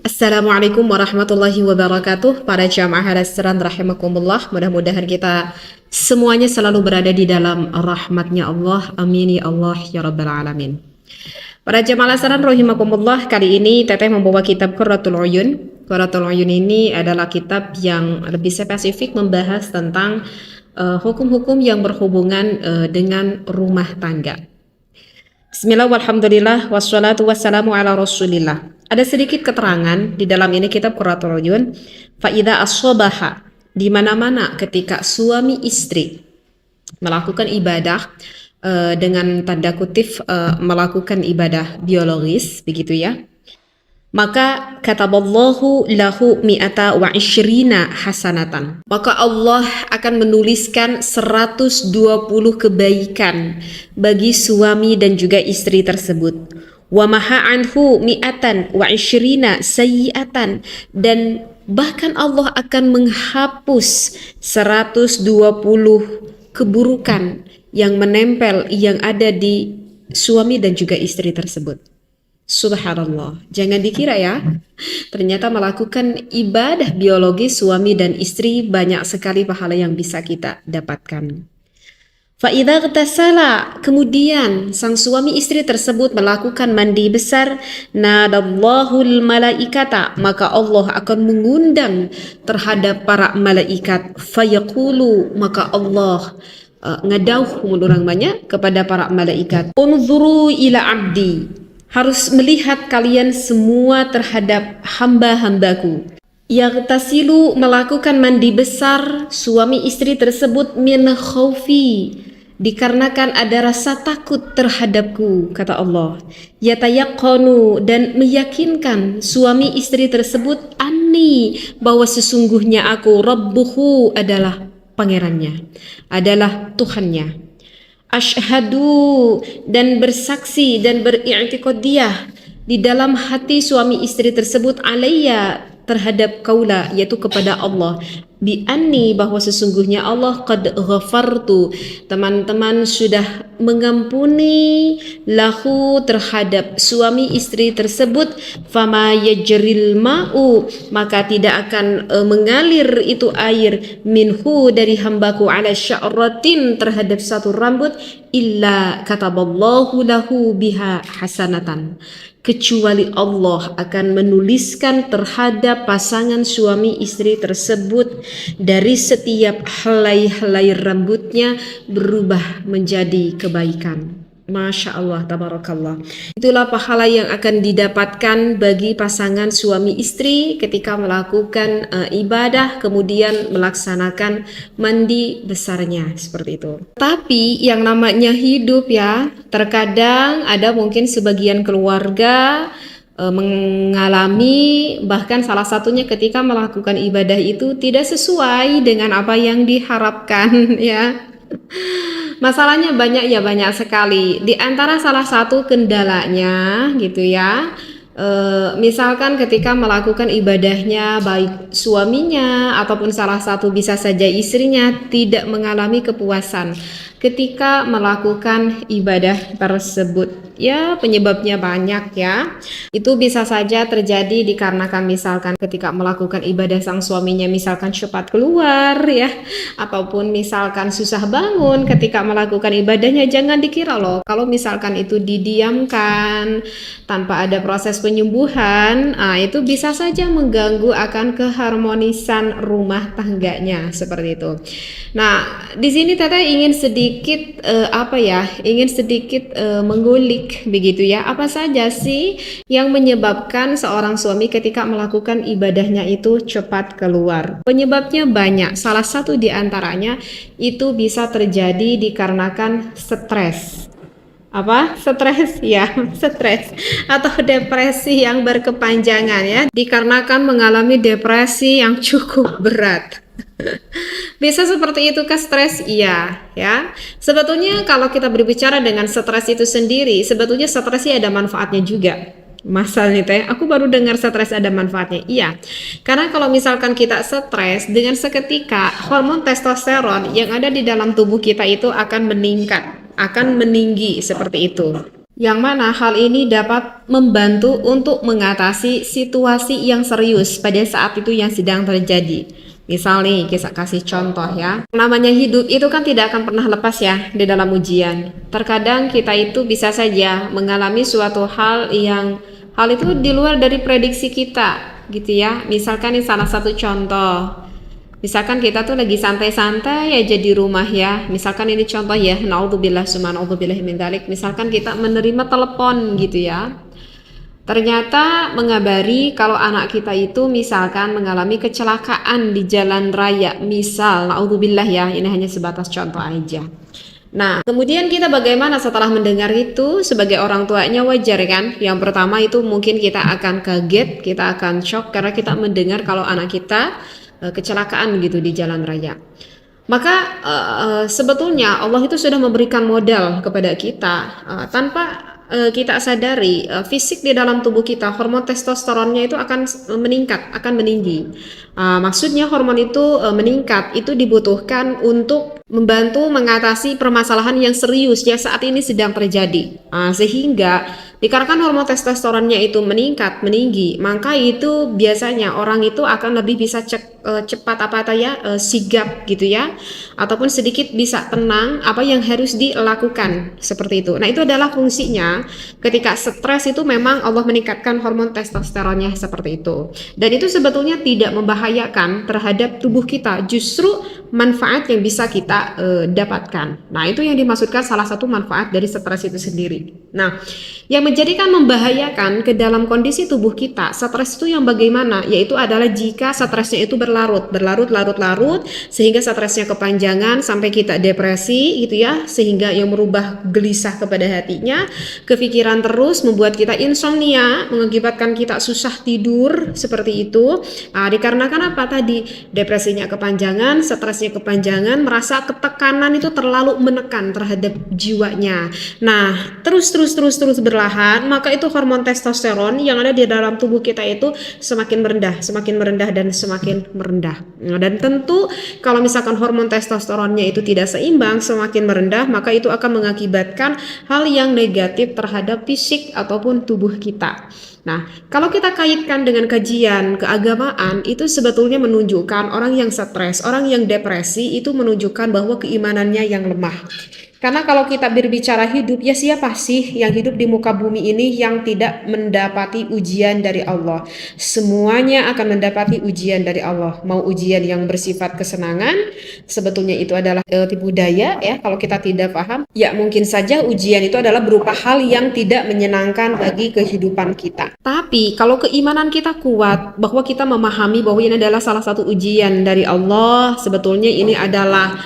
Assalamualaikum warahmatullahi wabarakatuh. Para jamaah al-Asran rahimakumullah. Mudah-mudahan kita semuanya selalu berada di dalam rahmatnya Allah. Amin ya Allah ya rabbal alamin. Para jamaah al-Asran rahimakumullah, kali ini Teteh membawa kitab Qurratul Uyun. Qurratul Uyun ini adalah kitab yang lebih spesifik membahas tentang hukum-hukum yang berhubungan dengan rumah tangga. Bismillah walhamdulillah wassalatu wassalamu ala rasulillah. Ada sedikit keterangan di dalam ini kitab Qurratul Uyun. Fa'idha as-sobaha, di mana-mana ketika suami istri melakukan ibadah dengan tanda kutip melakukan ibadah biologis, begitu ya. Maka kataballahu lahu mi'ata wa ishrina hasanatan. Maka Allah akan menuliskan 120 kebaikan bagi suami dan juga istri tersebut. Wa maha anhu mi'atan wa ishrina sayyi'atan, dan bahkan Allah akan menghapus 120 keburukan yang menempel yang ada di suami dan juga istri tersebut. Subhanallah, jangan dikira ya, ternyata melakukan ibadah biologi suami dan istri banyak sekali pahala yang bisa kita dapatkan. Fa'idha ghtasala, kemudian sang suami istri tersebut melakukan mandi besar, nadallahul malaikata, maka Allah akan mengundang terhadap para malaikat. Fayaqulu, maka Allah ngadauh mengurang banyak kepada para malaikat. Unzuru ila abdi, harus melihat kalian semua terhadap hamba-hambaku. Yaghtasilu, melakukan mandi besar suami istri tersebut, min khaufi, dikarenakan ada rasa takut terhadapku, kata Allah. Yatayaqqanu, dan meyakinkan suami istri tersebut, anni, bahwa sesungguhnya aku, rabbuhu, adalah pangerannya, adalah Tuhannya. Asyhadu, dan bersaksi dan beri'tiqadiyah di dalam hati suami istri tersebut, alayya, terhadap kaula, yaitu kepada Allah, bi anni, bahwa sesungguhnya Allah, qad ghafartu, teman-teman sudah mengampuni, lahu, terhadap suami istri tersebut, fama yajril ma'u, maka tidak akan mengalir itu air, minhu, dari hambaku, ala sya'ratin, terhadap satu rambut, illa kataballahu lahu biha hasanatan, kecuali Allah akan menuliskan terhadap pasangan suami istri tersebut dari setiap helai-helai rambutnya berubah menjadi kebaikan. Masya Allah, tabarakallah. Itulah pahala yang akan didapatkan bagi pasangan suami istri ketika melakukan ibadah kemudian melaksanakan mandi besarnya, seperti itu. Tapi yang namanya hidup ya, terkadang ada mungkin sebagian keluarga mengalami, bahkan salah satunya ketika melakukan ibadah itu tidak sesuai dengan apa yang diharapkan ya. Masalahnya banyak ya, banyak sekali. Di antara salah satu kendalanya gitu ya, misalkan ketika melakukan ibadahnya, baik suaminya ataupun salah satu bisa saja istrinya tidak mengalami kepuasan ketika melakukan ibadah tersebut. Ya, penyebabnya banyak ya. Itu bisa saja terjadi dikarenakan misalkan ketika melakukan ibadah sang suaminya misalkan cepat keluar ya, ataupun misalkan susah bangun ketika melakukan ibadahnya. Jangan dikira loh kalau misalkan itu didiamkan tanpa ada proses penyembuhan, itu bisa saja mengganggu akan keharmonisan rumah tangganya, seperti itu. Nah, di sini Teteh ingin sedikit mengulik begitu ya, apa saja sih yang menyebabkan seorang suami ketika melakukan ibadahnya itu cepat keluar. Penyebabnya banyak. Salah satu di antaranya itu bisa terjadi dikarenakan stres. Apa? Stres ya, stres atau depresi yang berkepanjangan ya, dikarenakan mengalami depresi yang cukup berat. Bisa seperti itu ke stres? Iya ya. Sebetulnya kalau kita berbicara dengan stres itu sendiri, sebetulnya stres ada manfaatnya juga. Masalahnya teh, aku baru dengar stres ada manfaatnya. Iya, karena kalau misalkan kita stres, dengan seketika hormon testosteron yang ada di dalam tubuh kita itu akan meningkat, akan meninggi, seperti itu. Yang mana hal ini dapat membantu untuk mengatasi situasi yang serius pada saat itu yang sedang terjadi. Misal nih, kita kasih contoh ya. Namanya hidup itu kan tidak akan pernah lepas ya di dalam ujian. Terkadang kita itu bisa saja mengalami suatu hal yang hal itu di luar dari prediksi kita gitu ya. Misalkan ini salah satu contoh. Misalkan kita tuh lagi santai-santai aja di rumah ya. Misalkan ini contoh ya, naudzubillah summa naudzubillah min dzalik. Misalkan kita menerima telepon gitu ya. Ternyata mengabari kalau anak kita itu misalkan mengalami kecelakaan di jalan raya. Misal, naudzubillah ya, ini hanya sebatas contoh aja. Nah, kemudian kita bagaimana setelah mendengar itu sebagai orang tuanya wajar kan? Yang pertama itu mungkin kita akan kaget, kita akan shock karena kita mendengar kalau anak kita kecelakaan gitu di jalan raya. Maka sebetulnya Allah itu sudah memberikan modal kepada kita tanpa kita sadari fisik di dalam tubuh kita, hormon testosteronnya itu akan meningkat, akan meninggi. Maksudnya hormon itu meningkat itu dibutuhkan untuk membantu mengatasi permasalahan yang serius yang saat ini sedang terjadi. Sehingga dikarenakan hormon testosteronnya itu meningkat, meninggi, maka itu biasanya orang itu akan lebih bisa cepat sigap gitu ya, ataupun sedikit bisa tenang apa yang harus dilakukan seperti itu. Nah, itu adalah fungsinya ketika stres itu memang Allah meningkatkan hormon testosteronnya seperti itu. Dan itu sebetulnya tidak membahayakan terhadap tubuh kita, justru manfaat yang bisa kita dapatkan. Nah, itu yang dimaksudkan salah satu manfaat dari stres itu sendiri. Nah, yang menjadikan membahayakan ke dalam kondisi tubuh kita, stres itu yang bagaimana? Yaitu adalah jika stresnya itu berlarut, sehingga stresnya kepanjangan sampai kita depresi gitu ya, sehingga yang merubah gelisah kepada hatinya, kepikiran terus, membuat kita insomnia, mengakibatkan kita susah tidur seperti itu. Dikarenakan apa tadi? Depresinya kepanjangan, stresnya kepanjangan, merasa ketekanan itu terlalu menekan terhadap jiwanya. Nah, terus berlahan, maka itu hormon testosteron yang ada di dalam tubuh kita itu semakin merendah dan semakin merendah. Nah, dan tentu kalau misalkan hormon testosteronnya itu tidak seimbang, semakin merendah, maka itu akan mengakibatkan hal yang negatif terhadap fisik ataupun tubuh kita. Nah, kalau kita kaitkan dengan kajian keagamaan, itu sebetulnya menunjukkan orang yang stres, orang yang depresi itu menunjukkan bahwa keimanannya yang lemah. Karena kalau kita berbicara hidup, ya siapa sih yang hidup di muka bumi ini yang tidak mendapati ujian dari Allah? Semuanya akan mendapati ujian dari Allah. Mau ujian yang bersifat kesenangan, sebetulnya itu adalah tipu daya ya. Kalau kita tidak paham, ya mungkin saja ujian itu adalah berupa hal yang tidak menyenangkan bagi kehidupan kita. Tapi kalau keimanan kita kuat, bahwa kita memahami bahwa ini adalah salah satu ujian dari Allah, sebetulnya ini adalah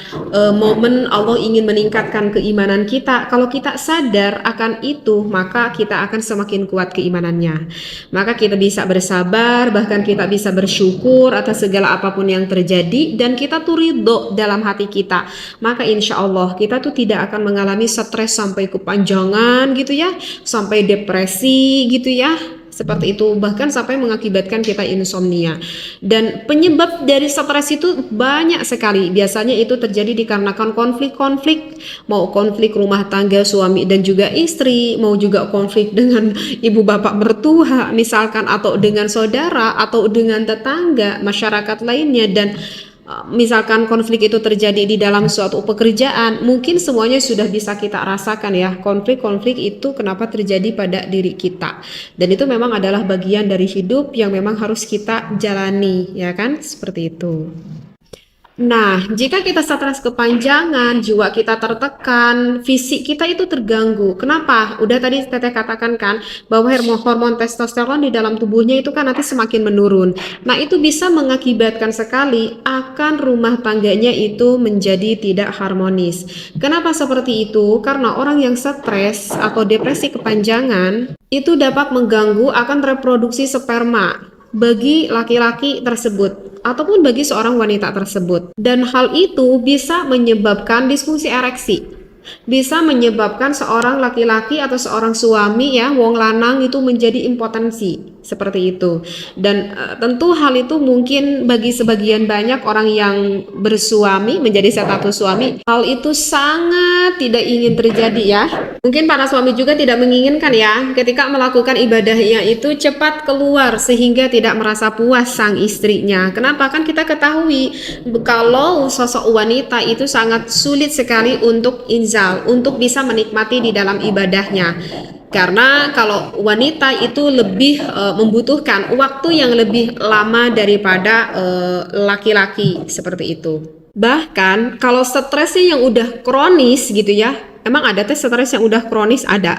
momen Allah ingin meningkatkan keimanan kita. Kalau kita sadar akan itu, maka kita akan semakin kuat keimanannya. Maka kita bisa bersabar, bahkan kita bisa bersyukur atas segala apapun yang terjadi, dan kita tuh ridho dalam hati kita. Maka insya Allah kita tuh tidak akan mengalami stres sampai kepanjangan gitu ya, sampai depresi gitu ya, seperti itu, bahkan sampai mengakibatkan kita insomnia. Dan penyebab dari stres itu banyak sekali. Biasanya itu terjadi dikarenakan konflik-konflik, mau konflik rumah tangga suami dan juga istri, mau juga konflik dengan ibu bapak mertua misalkan, atau dengan saudara, atau dengan tetangga, masyarakat lainnya. Dan misalkan konflik itu terjadi di dalam suatu pekerjaan, mungkin semuanya sudah bisa kita rasakan ya, konflik-konflik itu kenapa terjadi pada diri kita, dan itu memang adalah bagian dari hidup yang memang harus kita jalani ya kan, seperti itu. Nah, jika kita stres kepanjangan, jiwa kita tertekan, fisik kita itu terganggu. Kenapa? Udah tadi Teteh katakan kan bahwa hormon testosteron di dalam tubuhnya itu kan nanti semakin menurun. Nah, itu bisa mengakibatkan sekali akan rumah tangganya itu menjadi tidak harmonis. Kenapa seperti itu? Karena orang yang stres atau depresi kepanjangan itu dapat mengganggu akan reproduksi sperma bagi laki-laki tersebut ataupun bagi seorang wanita tersebut, dan hal itu bisa menyebabkan disfungsi ereksi, bisa menyebabkan seorang laki-laki atau seorang suami ya, wong lanang itu menjadi impotensi seperti itu. Dan tentu hal itu mungkin bagi sebagian banyak orang yang bersuami menjadi status suami, hal itu sangat tidak ingin terjadi ya. Mungkin para suami juga tidak menginginkan ya, ketika melakukan ibadahnya itu cepat keluar sehingga tidak merasa puas sang istrinya. Kenapa? Kan kita ketahui kalau sosok wanita itu sangat sulit sekali untuk inzal, untuk bisa menikmati di dalam ibadahnya. Karena kalau wanita itu lebih membutuhkan waktu yang lebih lama daripada laki-laki seperti itu. Bahkan kalau stresnya yang udah kronis gitu ya, emang ada tes stres yang udah kronis ada.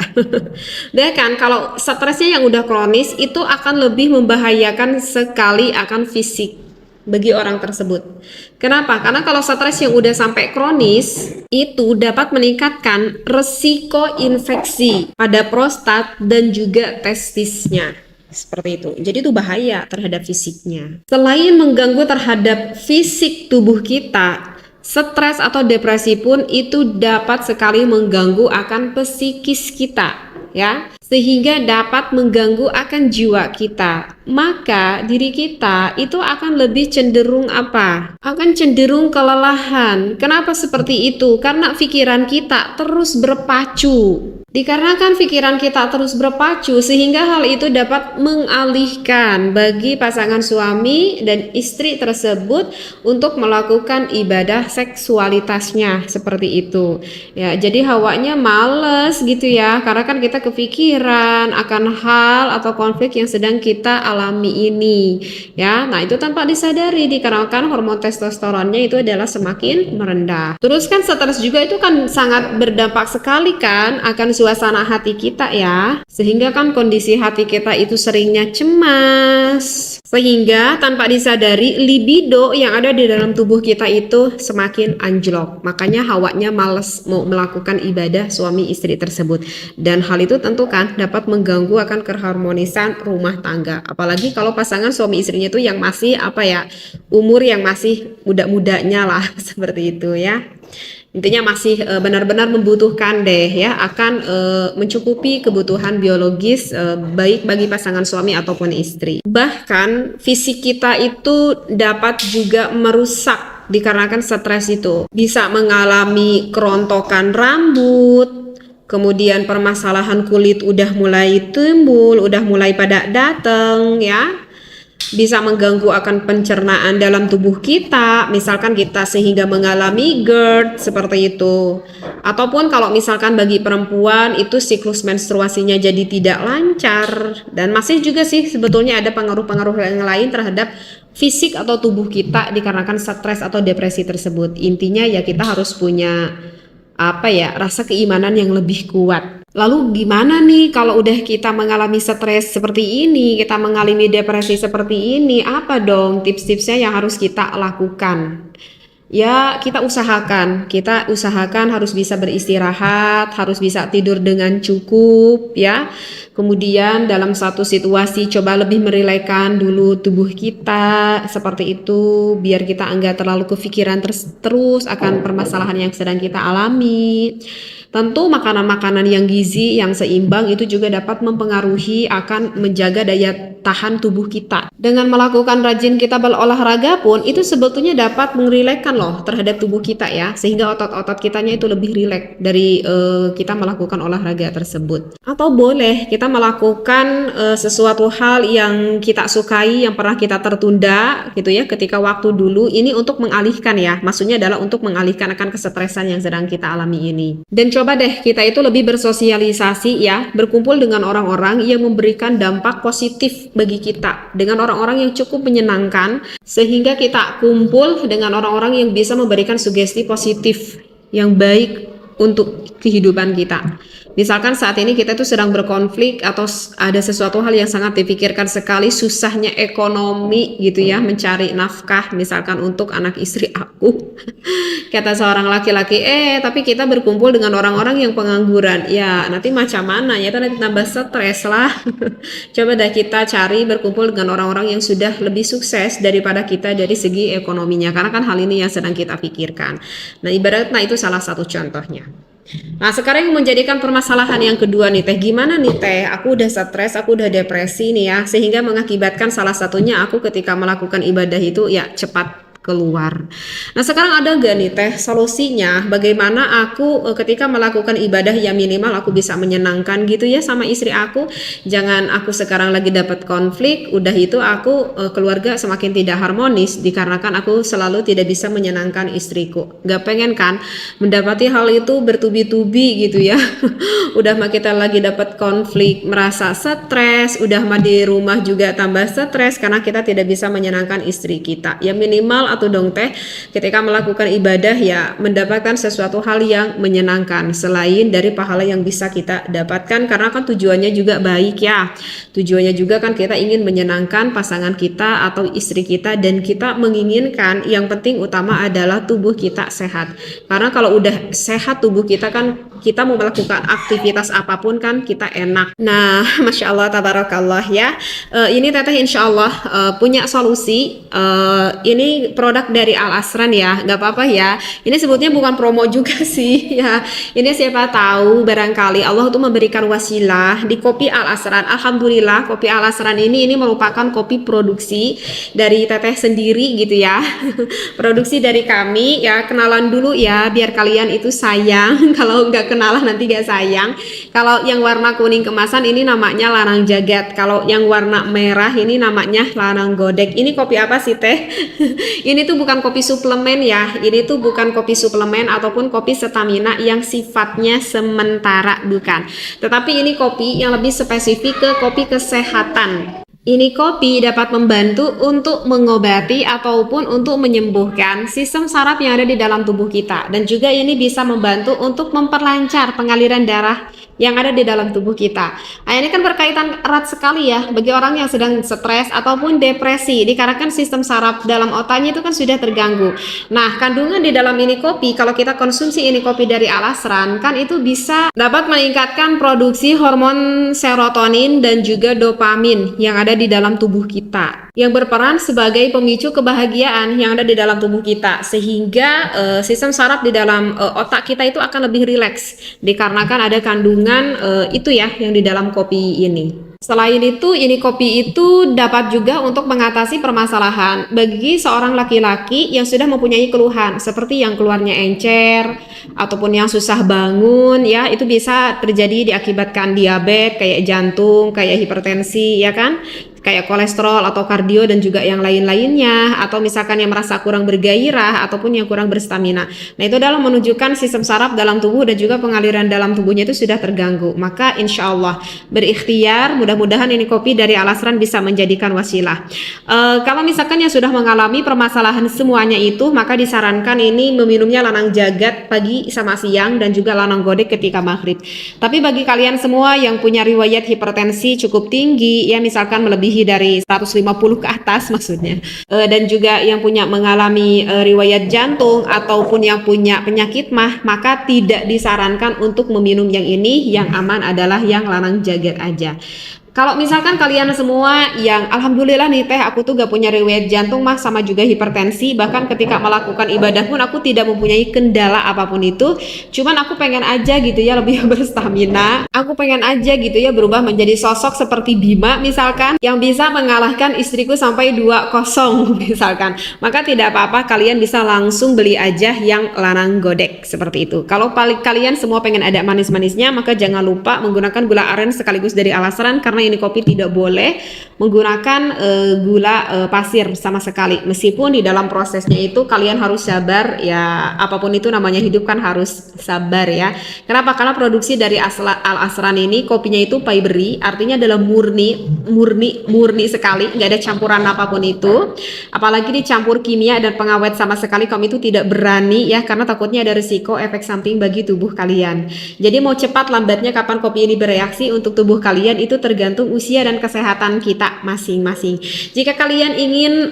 Dan kan kalau stresnya yang udah kronis itu akan lebih membahayakan sekali akan fisik bagi orang tersebut. Kenapa? Karena kalau stres yang udah sampai kronis itu dapat meningkatkan resiko infeksi pada prostat dan juga testisnya. Seperti itu. Jadi itu bahaya terhadap fisiknya. Selain mengganggu terhadap fisik tubuh kita, stres atau depresi pun itu dapat sekali mengganggu akan psikis kita, ya, sehingga dapat mengganggu akan jiwa kita. Maka diri kita itu akan lebih cenderung apa? Akan cenderung kelelahan. Kenapa seperti itu? Karena pikiran kita terus berpacu. Dikarenakan pikiran kita terus berpacu sehingga hal itu dapat mengalihkan bagi pasangan suami dan istri tersebut untuk melakukan ibadah seksualitasnya seperti itu. Ya, jadi hawanya males gitu ya, karena kan kita kepikiran akan hal atau konflik yang sedang kita alami ini. Ya, nah itu tanpa disadari dikarenakan hormon testosteronnya itu adalah semakin merendah. Terus kan stres juga itu kan sangat berdampak sekali kan akan suasana hati kita ya, sehingga kan kondisi hati kita itu seringnya cemas, sehingga tanpa disadari libido yang ada di dalam tubuh kita itu semakin anjlok. Makanya hawanya males mau melakukan ibadah suami istri tersebut, dan hal itu tentu kan dapat mengganggu akan keharmonisan rumah tangga. Apalagi kalau pasangan suami istrinya itu yang masih apa ya, umur yang masih muda-mudanya lah seperti itu ya. Intinya masih benar-benar membutuhkan deh ya akan mencukupi kebutuhan biologis baik bagi pasangan suami ataupun istri. Bahkan fisik kita itu dapat juga merusak dikarenakan stres itu. Bisa mengalami kerontokan rambut, kemudian permasalahan kulit udah mulai timbul, udah mulai pada datang ya. Bisa mengganggu akan pencernaan dalam tubuh kita, misalkan kita sehingga mengalami GERD seperti itu. Ataupun kalau misalkan bagi perempuan itu siklus menstruasinya jadi tidak lancar, dan masih juga sih sebetulnya ada pengaruh-pengaruh yang lain terhadap fisik atau tubuh kita dikarenakan stres atau depresi tersebut. Intinya ya kita harus punya apa ya, rasa keimanan yang lebih kuat. Lalu gimana nih kalau udah kita mengalami stres seperti ini, kita mengalami depresi seperti ini, apa dong tips-tipsnya yang harus kita lakukan? Ya, kita usahakan harus bisa beristirahat, harus bisa tidur dengan cukup ya. Kemudian dalam satu situasi coba lebih merelakan dulu tubuh kita seperti itu, biar kita enggak terlalu kepikiran terus akan permasalahan yang sedang kita alami. Tentu makanan-makanan yang gizi, yang seimbang itu juga dapat mempengaruhi akan menjaga daya tahan tubuh kita. Dengan melakukan rajin kita berolahraga pun itu sebetulnya dapat merilekskan loh terhadap tubuh kita ya, sehingga otot-otot kitanya itu lebih rileks dari kita melakukan olahraga tersebut. Atau boleh kita melakukan sesuatu hal yang kita sukai, yang pernah kita tertunda gitu ya ketika waktu dulu, ini untuk mengalihkan ya, maksudnya adalah untuk mengalihkan akan kesetresan yang sedang kita alami ini. Dan coba deh kita itu lebih bersosialisasi ya, berkumpul dengan orang-orang yang memberikan dampak positif bagi kita, dengan orang-orang yang cukup menyenangkan, sehingga kita kumpul dengan orang-orang yang bisa memberikan sugesti positif yang baik untuk kehidupan kita. Misalkan saat ini kita tuh sedang berkonflik atau ada sesuatu hal yang sangat dipikirkan sekali, susahnya ekonomi gitu ya, mencari nafkah misalkan untuk anak istri aku. Kata seorang laki-laki, tapi kita berkumpul dengan orang-orang yang pengangguran. Ya, nanti macam mana ya, nanti tambah stres lah. Coba dah kita cari berkumpul dengan orang-orang yang sudah lebih sukses daripada kita dari segi ekonominya, karena kan hal ini yang sedang kita pikirkan. Nah, ibaratnya itu salah satu contohnya. Nah, sekarang yang menjadikan permasalahan yang kedua nih Teh, gimana nih Teh, aku udah stres, aku udah depresi nih ya, sehingga mengakibatkan salah satunya aku ketika melakukan ibadah itu ya cepat keluar. Nah sekarang ada gak nih Teh solusinya bagaimana aku ketika melakukan ibadah yang minimal aku bisa menyenangkan gitu ya sama istri aku. Jangan aku sekarang lagi dapat konflik, udah itu aku keluarga semakin tidak harmonis dikarenakan aku selalu tidak bisa menyenangkan istriku. Gak pengen kan mendapati hal itu bertubi-tubi gitu ya. Udah mah kita lagi dapat konflik, merasa stres, udah mah di rumah juga tambah stres karena kita tidak bisa menyenangkan istri kita. Ya minimal atau dong Teh ketika melakukan ibadah ya mendapatkan sesuatu hal yang menyenangkan selain dari pahala yang bisa kita dapatkan, karena kan tujuannya juga baik ya. Tujuannya juga kan kita ingin menyenangkan pasangan kita atau istri kita, dan kita menginginkan yang penting utama adalah tubuh kita sehat. Karena kalau udah sehat tubuh kita kan kita mau melakukan aktivitas apapun kan kita enak. Nah, Masya Allah, tabarakallah ya. Ini Teteh insya Allah punya solusi. Ini produk dari Al Asran ya, nggak apa-apa ya. Ini sebutnya bukan promo juga sih ya. Ini siapa tahu barangkali Allah tuh memberikan wasilah di kopi Al Asran. Alhamdulillah kopi Al Asran ini merupakan kopi produksi dari Teteh sendiri gitu ya. Produksi dari kami ya. Kenalan dulu ya biar kalian itu sayang. Kalau nggak kenalan nanti gak sayang. Kalau yang warna kuning kemasan ini namanya Lanang Jagat. Kalau yang warna merah ini namanya Lanang Godek. Ini kopi apa sih Teh? Ini tuh bukan kopi suplemen ya. Ini tuh bukan kopi suplemen ataupun kopi stamina yang sifatnya sementara, bukan. Tetapi ini kopi yang lebih spesifik ke kopi kesehatan. Ini kopi dapat membantu untuk mengobati ataupun untuk menyembuhkan sistem saraf yang ada di dalam tubuh kita, dan juga ini bisa membantu untuk memperlancar pengaliran darah yang ada di dalam tubuh kita. Nah, ini kan berkaitan erat sekali ya bagi orang yang sedang stres ataupun depresi dikarenakan sistem saraf dalam otaknya itu kan sudah terganggu. Nah, kandungan di dalam ini kopi, kalau kita konsumsi ini kopi dari Al Asran kan itu bisa dapat meningkatkan produksi hormon serotonin dan juga dopamin yang ada di dalam tubuh kita, yang berperan sebagai pemicu kebahagiaan yang ada di dalam tubuh kita, sehingga sistem saraf di dalam otak kita itu akan lebih rileks dikarenakan ada kandungan itu ya yang di dalam kopi ini. Selain itu, ini kopi itu dapat juga untuk mengatasi permasalahan bagi seorang laki-laki yang sudah mempunyai keluhan seperti yang keluarnya encer ataupun yang susah bangun ya, itu bisa terjadi diakibatkan diabetes, kayak jantung, kayak hipertensi ya kan, kayak kolesterol atau kardio dan juga yang lain-lainnya, atau misalkan yang merasa kurang bergairah ataupun yang kurang berstamina. Nah, itu adalah menunjukkan sistem saraf dalam tubuh dan juga pengaliran dalam tubuhnya itu sudah terganggu. Maka insya Allah berikhtiar, mudah-mudahan ini kopi dari Al Asran bisa menjadikan wasilah. Kalau misalkan yang sudah mengalami permasalahan semuanya itu, maka disarankan ini meminumnya Lanang Jagat pagi sama siang dan juga Lanang Godek ketika maghrib. Tapi bagi kalian semua yang punya riwayat hipertensi cukup tinggi ya, misalkan melebihi dari 150 ke atas maksudnya, dan juga yang punya mengalami riwayat jantung ataupun yang punya penyakit mah, maka tidak disarankan untuk meminum yang ini. Yang aman adalah yang Lanang Jagat aja. Kalau misalkan kalian semua yang alhamdulillah nih Teh, aku tuh gak punya riwayat jantung mah sama juga hipertensi, bahkan ketika melakukan ibadah pun aku tidak mempunyai kendala apapun itu, cuman aku pengen aja gitu ya lebih berstamina, aku pengen aja gitu ya berubah menjadi sosok seperti Bima misalkan, yang bisa mengalahkan istriku sampai 2-0 misalkan, maka tidak apa-apa, kalian bisa langsung beli aja yang Lanang Godek seperti itu. Kalau kalian semua pengen ada manis-manisnya, maka jangan lupa menggunakan gula aren sekaligus dari Al Asran, karena ini kopi tidak boleh menggunakan gula pasir sama sekali. Meskipun di dalam prosesnya itu kalian harus sabar ya, apapun itu namanya hidup kan harus sabar ya. Kenapa? Karena produksi dari Al Asran ini kopinya itu paiberi, artinya adalah murni sekali, nggak ada campuran apapun itu. Apalagi dicampur kimia dan pengawet sama sekali, kami itu tidak berani ya, karena takutnya ada risiko efek samping bagi tubuh kalian. Jadi mau cepat lambatnya kapan kopi ini bereaksi untuk tubuh kalian itu tergantung usia dan kesehatan kita masing-masing. Jika kalian ingin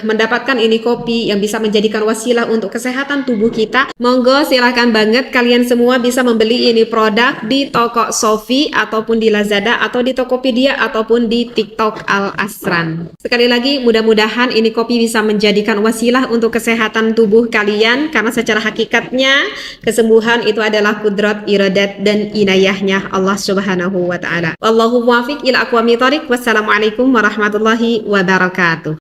mendapatkan ini kopi yang bisa menjadikan wasilah untuk kesehatan tubuh kita, monggo silahkan banget kalian semua bisa membeli ini produk di toko Shopee ataupun di Lazada atau di Tokopedia ataupun di TikTok Al Asran. Sekali lagi mudah-mudahan ini kopi bisa menjadikan wasilah untuk kesehatan tubuh kalian, karena secara hakikatnya kesembuhan itu adalah kudrat, iradat dan inayahnya Allah Subhanahu wa taala. Wallahu muwaffiq ila aqwamit thoriq. Wassalamualaikum warahmatullahi wabarakatuh.